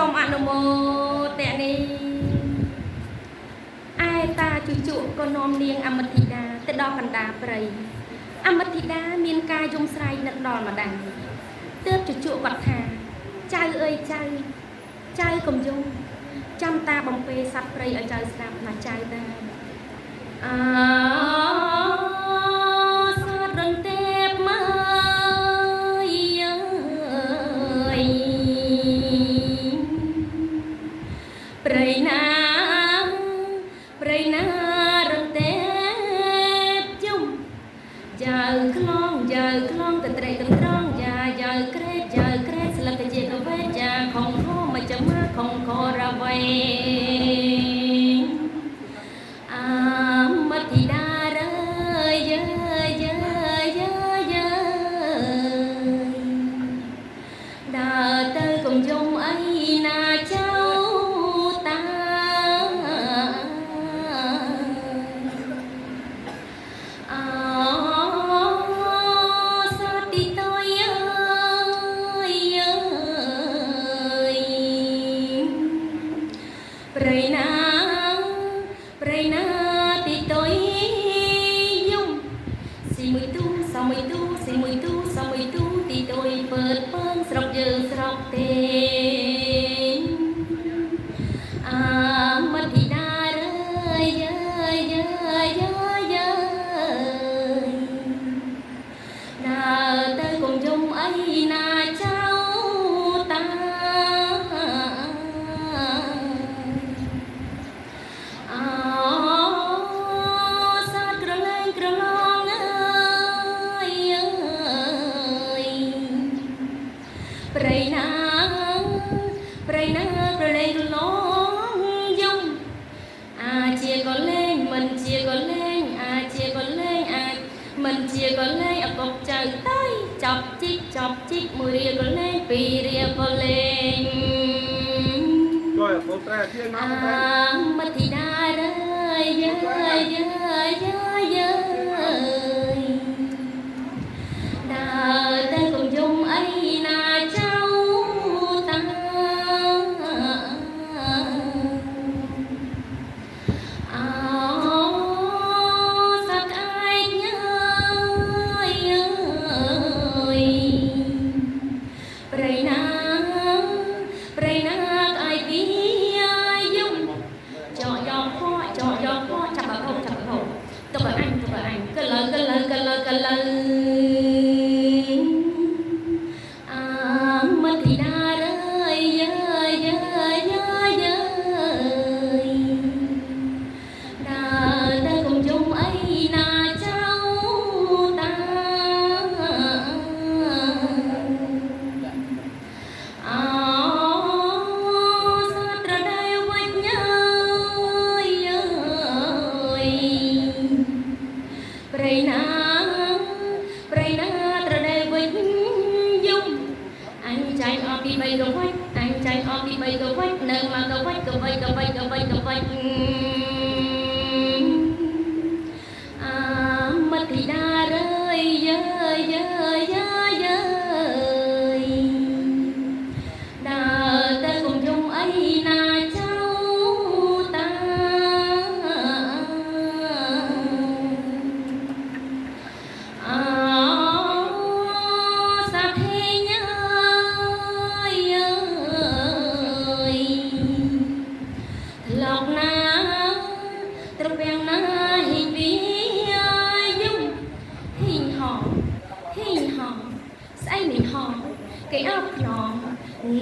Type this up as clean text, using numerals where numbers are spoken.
សូមអនុមោទនាឯតាជជក់ក៏នាំនាងអមតិតាទៅដល់កណ្ដាលព្រៃអមតិតាមានការយំស្រែកនឹកដល់ម្ដាយទើបជជក់គាត់ថាចៅអើយចៅកុំយំចាំតាបំពេសត្វព្រៃឲ្យចៅស្ដាប់ណាចៅតាសត្វរន្ទេពមើយព្រៃណារន្ទេពយំយ៉ាវខ្លងតត្រេកត្រង់យ៉ាវក្រេតស្លឹកជាកវេយ៉ាខំខមិនចាំមើខំខរវៃមតិតារើដើរទៅកុំយំអីណាចៅតាសាទីតយព្រៃណាទីតយយំស៊ីមួយទូសំមួយទូទីតយពើពើស្រុកយើងស្រុកទេមតិតាដើរទៅកុំយំអីណាចៅតាសាទក្រឡងព្រៃណាក្រឡងយំជាក៏លេងមិនជាក៏លេងជាក៏លេងមិនជាក៏លេងអកុកចៅទៅចប់ជីកមួយរៀលក៏លេងពីររៀលក៏លេងជួយអពុត្រែជាងមកមតិតារើដើរទៅកុំយំអីណាចៅតាសត្វឯងព្រៃណាក្អែកពីយំចកយកខចាប់បហូបទុកឲ្យអញកលើមតិតាដើរទៅកុំយំអីណាចៅតាសាត្រដែលវិញ្ញាព្រៃណាត្រដែលវិញយំអញចាញ់អស់ពី3កវិចនៅមកកវិចមតិតាដើរទៅកុំយំអីណាចៅតាសាធេញលោកណាត្រពាំងណាហ៊ីងវាយំហ៊ីងហោស្អីមីហោគេអើខ្នងង